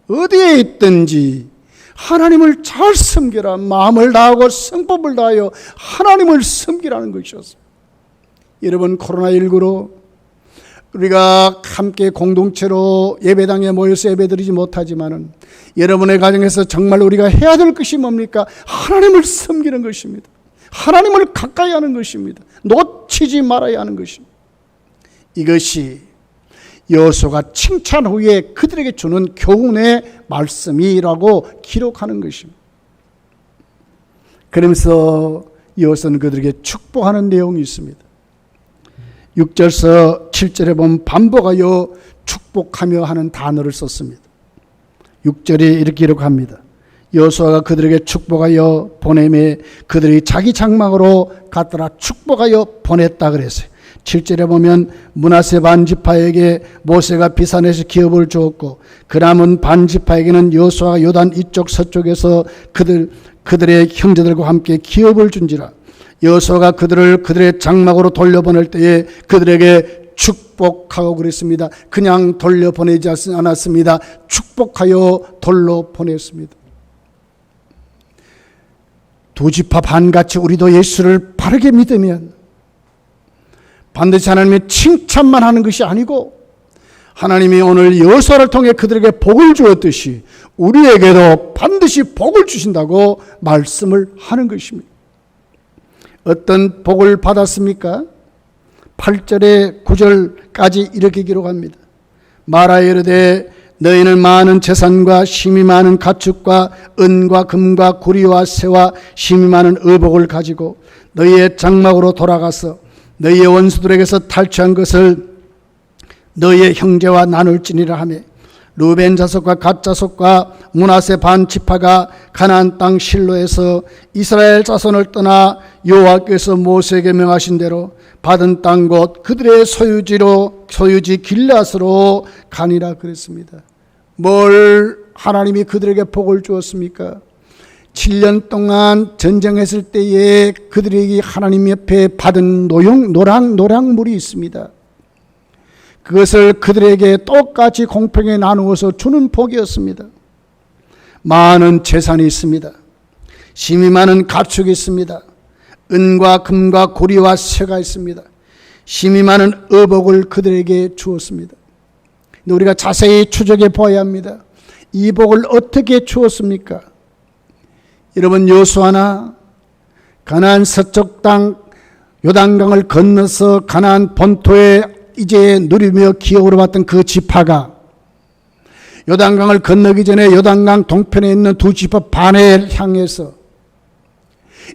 어디에 있든지 하나님을 잘 섬겨라. 마음을 다하고 성법을 다하여 하나님을 섬기라는 것이었습니다. 여러분, 코로나19로 우리가 함께 공동체로 예배당에 모여서 예배드리지 못하지만은 여러분의 가정에서 정말 우리가 해야 될 것이 뭡니까? 하나님을 섬기는 것입니다. 하나님을 가까이 하는 것입니다. 놓치지 말아야 하는 것입니다. 이것이 여호수아가 칭찬 후에 그들에게 주는 교훈의 말씀이라고 기록하는 것입니다. 그러면서 여호수아는 그들에게 축복하는 내용이 있습니다. 6절에서 7절에 보면 반복하여 축복하며 하는 단어를 썼습니다. 6절에 이렇게 기록합니다. 여호수아가 그들에게 축복하여 보내매 그들이 자기 장막으로 갔더라. 축복하여 보냈다 그랬어요. 7절에 보면 므낫세 반지파에게 모세가 비산에서 기업을 주었고 그 남은 반지파에게는 여호수아가 요단 이쪽 서쪽에서 그들의 형제들과 함께 기업을 준지라. 여호수아가 그들의 장막으로 돌려보낼 때에 그들에게 축복하고 그랬습니다. 그냥 돌려보내지 않았습니다. 축복하여 돌려보냈습니다. 두 지파 반같이 우리도 예수를 바르게 믿으면 반드시 하나님의 칭찬만 하는 것이 아니고 하나님이 오늘 여호수아를 통해 그들에게 복을 주었듯이 우리에게도 반드시 복을 주신다고 말씀을 하는 것입니다. 어떤 복을 받았습니까? 8절에 9절까지 이렇게 기록합니다. 말하여 이르되 너희는 많은 재산과 힘이 많은 가축과 은과 금과 구리와 새와 힘이 많은 의복을 가지고 너희의 장막으로 돌아가서 너희의 원수들에게서 탈취한 것을 너희의 형제와 나눌지니라 하며 루벤 자손과 갓 자손과 므낫세 반 지파가 가나안 땅 실로에서 이스라엘 자손을 떠나 여호와께서 모세에게 명하신 대로 받은 땅 곧 그들의 소유지 길앗으로 가니라 그랬습니다. 뭘 하나님이 그들에게 복을 주었습니까? 7년 동안 전쟁했을 때에 그들에게 하나님 옆에 받은 노량물이 있습니다. 그것을 그들에게 똑같이 공평히 나누어서 주는 복이었습니다. 많은 재산이 있습니다. 힘이 많은 가축이 있습니다. 은과 금과 고리와 쇠가 있습니다. 힘이 많은 의복을 그들에게 주었습니다. 근데 우리가 자세히 추적해 보아야 합니다. 이 복을 어떻게 주었습니까? 여러분, 여호수아나 가나안 서쪽 땅 요단강을 건너서 가나안 본토에 이제 누리며 기업으로 봤던 그 지파가 요단강을 건너기 전에 요단강 동편에 있는 두 지파 반을 향해서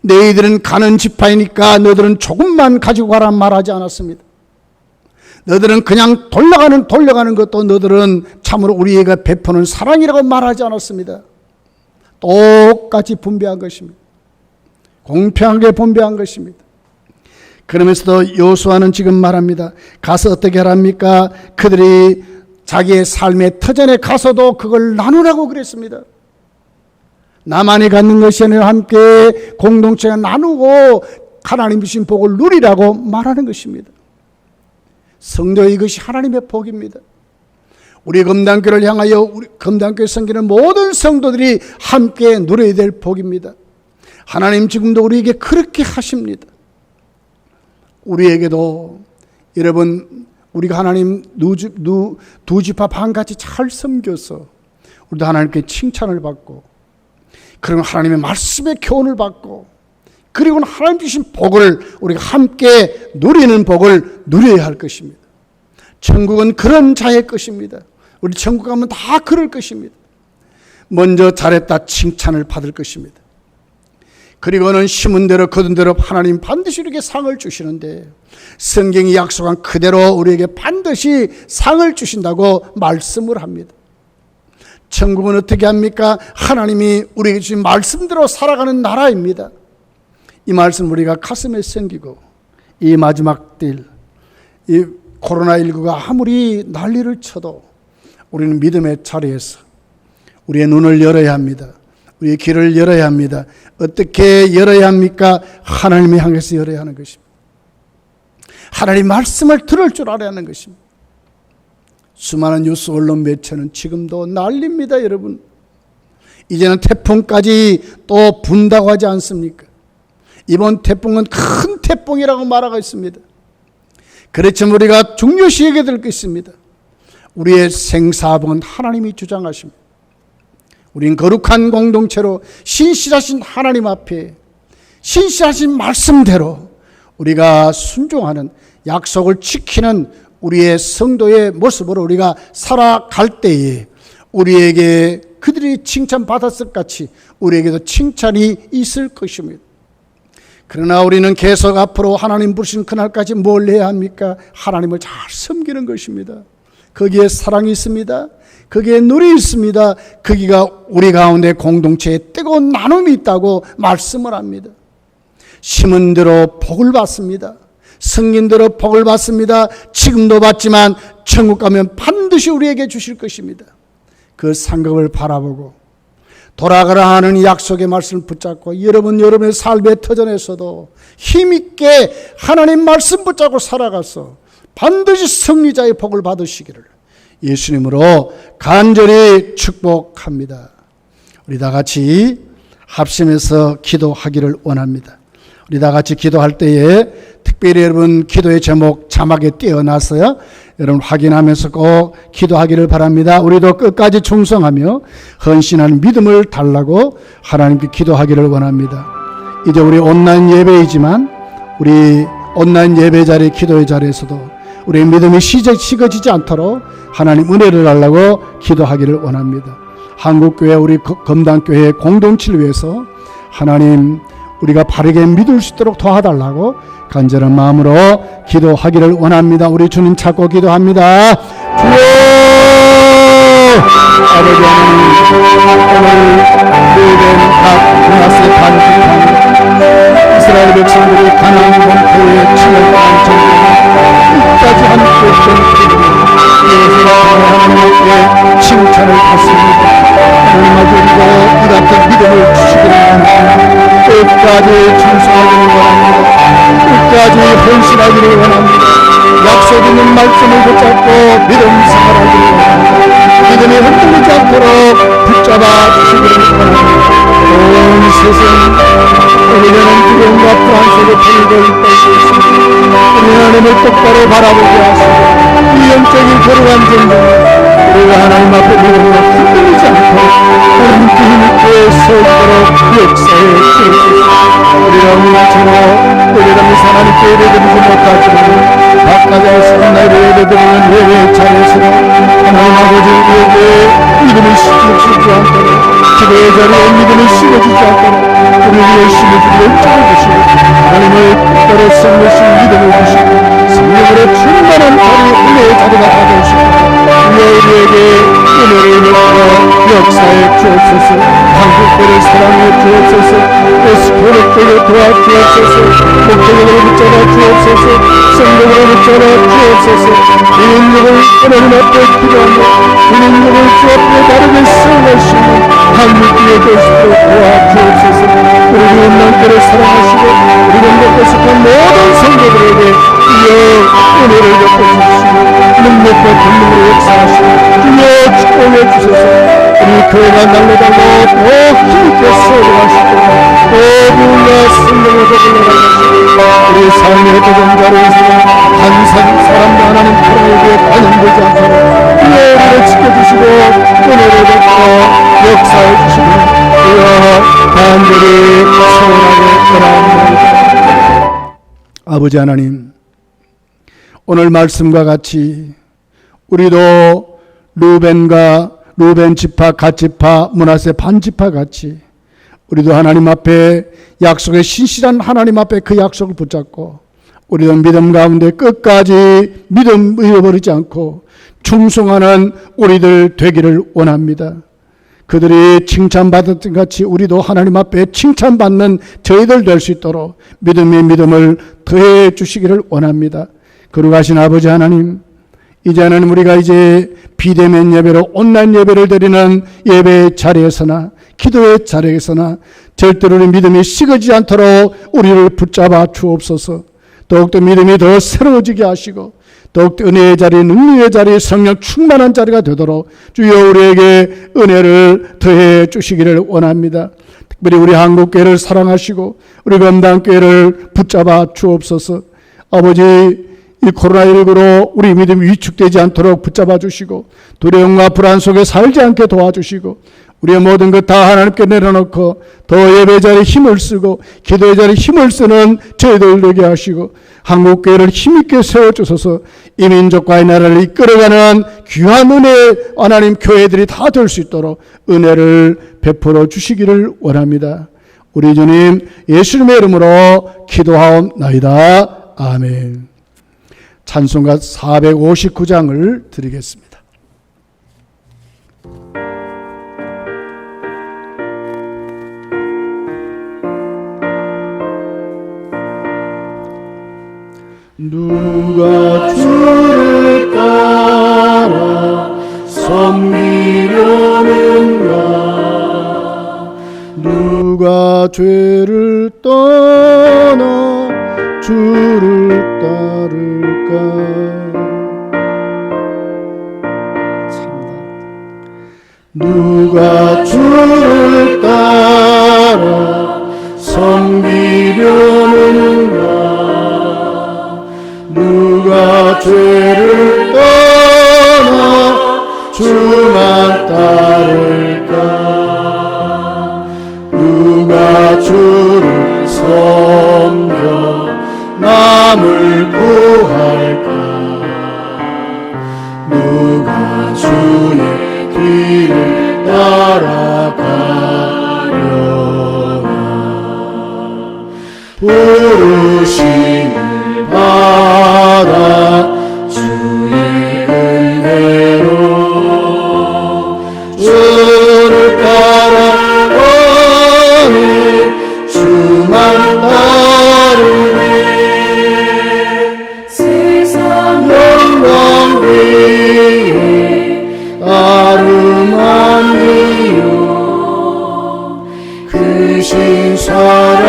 너희들은 가는 지파이니까 너희들은 조금만 가지고 가라 말하지 않았습니다. 너희들은 그냥 돌려가는 것도 너희들은 참으로 우리에게 베푸는 사랑이라고 말하지 않았습니다. 똑같이 분배한 것입니다. 공평하게 분배한 것입니다. 그러면서도 여호수아는 지금 말합니다. 가서 어떻게 하랍니까? 그들이 자기의 삶의 터전에 가서도 그걸 나누라고 그랬습니다. 나만이 갖는 것이 아니라 함께 공동체가 나누고 하나님 주신 복을 누리라고 말하는 것입니다. 성도, 이것이 하나님의 복입니다. 우리 검단교를 향하여 우리 검단교에 섬기는 모든 성도들이 함께 누려야 될 복입니다. 하나님 지금도 우리에게 그렇게 하십니다. 우리에게도 여러분, 우리가 하나님 두 지파 반같이 잘 섬겨서 우리도 하나님께 칭찬을 받고, 그리고 하나님의 말씀의 교훈을 받고, 그리고 하나님 주신 복을 우리가 함께 누리는 복을 누려야 할 것입니다. 천국은 그런 자의 것입니다. 우리 천국 가면 다 그럴 것입니다. 먼저 잘했다 칭찬을 받을 것입니다. 그리고는 심은 대로 거둔 대로 하나님 반드시 우리에게 상을 주시는데, 성경이 약속한 그대로 우리에게 반드시 상을 주신다고 말씀을 합니다. 천국은 어떻게 합니까? 하나님이 우리에게 주신 말씀대로 살아가는 나라입니다. 이 말씀 우리가 가슴에 새기고, 이 마지막 때 이 코로나19가 아무리 난리를 쳐도 우리는 믿음의 자리에서 우리의 눈을 열어야 합니다. 우리의 귀를 열어야 합니다. 어떻게 열어야 합니까? 하나님을 향해서 열어야 하는 것입니다. 하나님 말씀을 들을 줄 알아야 하는 것입니다. 수많은 뉴스 언론 매체는 지금도 난립니다, 여러분. 이제는 태풍까지 또 분다고 하지 않습니까? 이번 태풍은 큰 태풍이라고 말하고 있습니다. 그렇지만 우리가 중요시 여겨야 될 것입니다. 우리의 생사복은 하나님이 주장하십니다. 우린 거룩한 공동체로 신실하신 하나님 앞에 신실하신 말씀대로 우리가 순종하는, 약속을 지키는 우리의 성도의 모습으로 우리가 살아갈 때에 우리에게 그들이 칭찬받았을 같이 우리에게도 칭찬이 있을 것입니다. 그러나 우리는 계속 앞으로 하나님 부르신 그날까지 뭘 해야 합니까? 하나님을 잘 섬기는 것입니다. 거기에 사랑이 있습니다. 거기에 누리 있습니다. 거기가 우리 가운데 공동체에 뜨거운 나눔이 있다고 말씀을 합니다. 심은 대로 복을 받습니다. 섬긴 대로 복을 받습니다. 지금도 받지만 천국 가면 반드시 우리에게 주실 것입니다. 그 상급을 바라보고 돌아가라 하는 약속의 말씀을 붙잡고, 여러분의 삶의 터전에서도 힘있게 하나님 말씀 붙잡고 살아가서 반드시 승리자의 복을 받으시기를 예수님으로 간절히 축복합니다. 우리 다 같이 합심해서 기도하기를 원합니다. 우리 다 같이 기도할 때에 특별히 여러분 기도의 제목 자막에 띄어놨어요. 여러분 확인하면서 꼭 기도하기를 바랍니다. 우리도 끝까지 충성하며 헌신하는 믿음을 달라고 하나님께 기도하기를 원합니다. 이제 우리 온라인 예배이지만 우리 온라인 예배 자리, 기도의 자리에서도 우리의 믿음이 식어지지 않도록 하나님 은혜를 달라고 기도하기를 원합니다. 한국교회, 우리 검단교회 공동체를 위해서 하나님 우리가 바르게 믿을 수 있도록 도와달라고 간절한 마음으로 기도하기를 원합니다. 우리 주님 찾고 기도합니다. 주여, 아버지 하나님, 오늘 유대인 각 문화세 반죽한 이스라엘 백성들이 가나안 본토에 침략당한 전쟁 끝까지 함께 했던 예수가 하나님께 칭찬을 받습니다. 하나님 아버지도 이 같은 믿음을 주시기를 원합니다. 끝까지 충성하기를 원합니다. 끝까지 헌신하기를 원합니다. 약속 있는 말씀을 붙잡고 믿음 생활하기를 원합니다. 믿음이 흔들리지 않도록 붙잡아 주시기를 원합니다. 세상 우리는 두려움과 불안 속에 덜덜 떨고 있습니다. 우리 하나님을 똑바로 바라보게 하시고 이 영적인 거룩한 전쟁 우리가 하나님 앞에 믿음으로 흔들리지 않고 하나님께 힘있게 서있도록 역사에 주옵소서. 우리가 물처럼 우리가 하나님께 예배드리지 못하지만 바깥에서 나를 예배드리는 예배 자리에서 하나님 아버지 우리에게 믿음이 식어지지 않도록 기도의 자리에 믿음이 식어지지 않도록 우리 열심히 영적을 주시고 하나님의 뜻대로 성내신 믿음을 주시고 성령으로 충만한 자리 은혜의 자리가 되어주시고 우리에게 은혜를 베풀어 역사에 주옵소서. 한국교를 사랑해 주옵소서. 에스포르교를 도와주옵소서. 목적으로 붙잡아 주옵소서. 성령으로 붙잡아 주옵소서. 인력을 하나님 앞에 기도하며 인력을 주 앞에 바르게 세우시는 한국교회 교수로 도와주옵소서. 우리 온난교를 사랑하시고 우리 영국에 속한 모든 성도들에게 주여 은혜를 베풀어주시고 능력과 권능으로 역사하시고 주여 축복해 주소서. 우리 교회가 날로달로 더 힘있게 세워가시고 더 부울라 성령으로 불러가시고 우리 삶의 도전자로 있으면 한 사람도 하나님 하나님에게 반영되지 않도록 주여 우리를 지켜주시고 은혜를 베풀어 역사해 주시고 주여 간절히 소원하게 전합니다. 아버지 하나님, 오늘 말씀과 같이 우리도 루벤 지파, 갓 지파, 므낫세 반 지파 같이 우리도 하나님 앞에 약속의 신실한 하나님 앞에 그 약속을 붙잡고 우리도 믿음 가운데 끝까지 믿음 잃어버리지 않고 충성하는 우리들 되기를 원합니다. 그들이 칭찬받았던 같이 우리도 하나님 앞에 칭찬받는 저희들 될 수 있도록 믿음의 믿음을 더해 주시기를 원합니다. 거룩하신 아버지 하나님, 이제는 우리가 비대면 예배로 온라인 예배를 드리는 예배의 자리에서나 기도의 자리에서나 절대로 우리 믿음이 식어지지 않도록 우리를 붙잡아 주옵소서. 더욱더 믿음이 더 새로워지게 하시고 더욱더 은혜의 자리, 능력의 자리, 성령 충만한 자리가 되도록 주여 우리에게 은혜를 더해 주시기를 원합니다. 특별히 우리 한국교회를 사랑하시고 우리 건당교회를 붙잡아 주옵소서. 아버지, 이 코로나19로 우리 믿음이 위축되지 않도록 붙잡아 주시고 두려움과 불안 속에 살지 않게 도와주시고 우리의 모든 것 다 하나님께 내려놓고 더 예배 자리에 힘을 쓰고 기도의 자리에 힘을 쓰는 저희들 되게 하시고 한국교회를 힘있게 세워주셔서 이 민족과 이 나라를 이끌어가는 귀한 은혜 하나님 교회들이 다 될 수 있도록 은혜를 베풀어 주시기를 원합니다. 우리 주님 예수님의 이름으로 기도하옵나이다. 아멘. 찬송가 459장을 드리겠습니다. 누가 주를 따라 섬기려는가? 누가 죄를 떠나 주를 따를까? 누가 주를 따라 섬기려는가? 누가 죄를 떠나 주만 따를까? 누가 주를 섬겨 남을 구할까? 누가 주의 길을 따라가려나? 부르심을 받아 주의 은혜로 주를 따라가네. 주만 따르네. 세상 영광 위에 따름하니요. 크신 사랑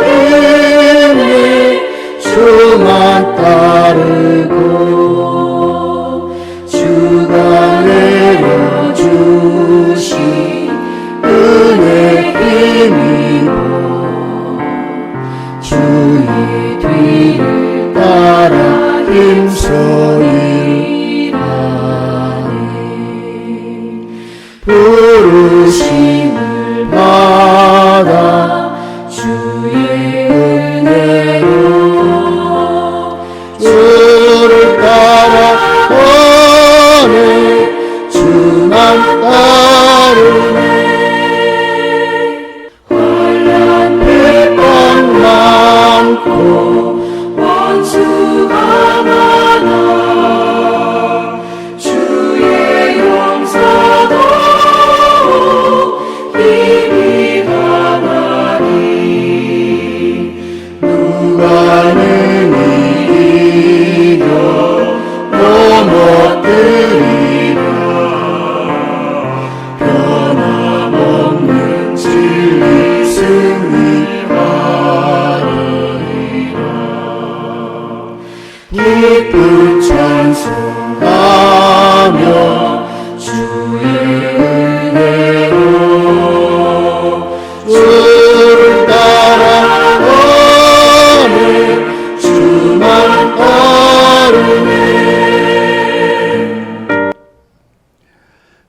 은혜 주만 따르고 주가 내려주신 부르심을 받아 주의 은혜로 주를 따라가네 주만 따르네 환난 핍박 많고 원수가 많아 주의 용서도 힘이 가나니 누가 능히 이겨 넘어뜨리랴 변함없는 진리 승리하리라 기쁜 찬송하며 주의 은혜로 주를 따라가네 주만 따르네.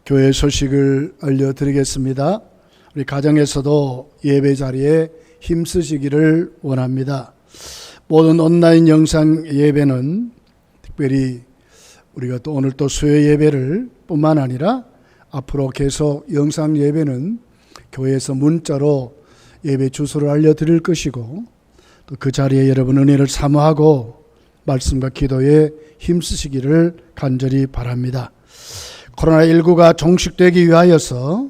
교회 소식을 알려드리겠습니다. 우리 가정에서도 예배 자리에 힘쓰시기를 원합니다. 모든 온라인 영상 예배는 특별히 우리가 또 오늘 또 수요 예배를 뿐만 아니라 앞으로 계속 영상 예배는 교회에서 문자로 예배 주소를 알려드릴 것이고 또 그 자리에 여러분 은혜를 사모하고 말씀과 기도에 힘쓰시기를 간절히 바랍니다. 코로나19가 종식되기 위하여서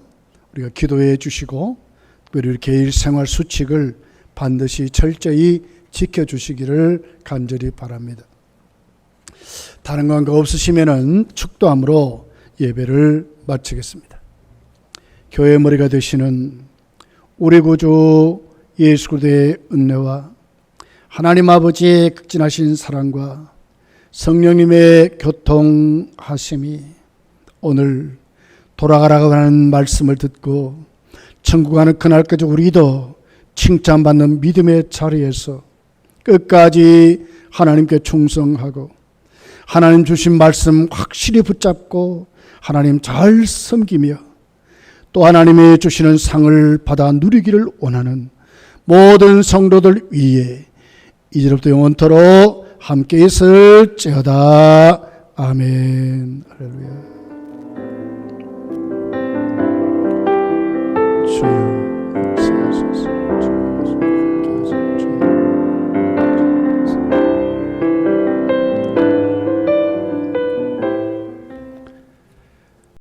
우리가 기도해 주시고 특별히 우리 개인 생활 수칙을 반드시 철저히 지켜주시기를 간절히 바랍니다. 다른 관계 없으시면은 축도함으로 예배를 마치겠습니다. 교회 머리가 되시는 우리 구주 예수 그리스도의 은혜와 하나님 아버지의 극진하신 사랑과 성령님의 교통하심이 오늘 돌아가라고 하는 말씀을 듣고 천국 가는 그날까지 우리도 칭찬받는 믿음의 자리에서 끝까지 하나님께 충성하고 하나님 주신 말씀 확실히 붙잡고 하나님 잘 섬기며 또 하나님이 주시는 상을 받아 누리기를 원하는 모든 성도들 위에 이제부터 영원토록 함께 있을지어다. 아멘. 할렐루야. 주여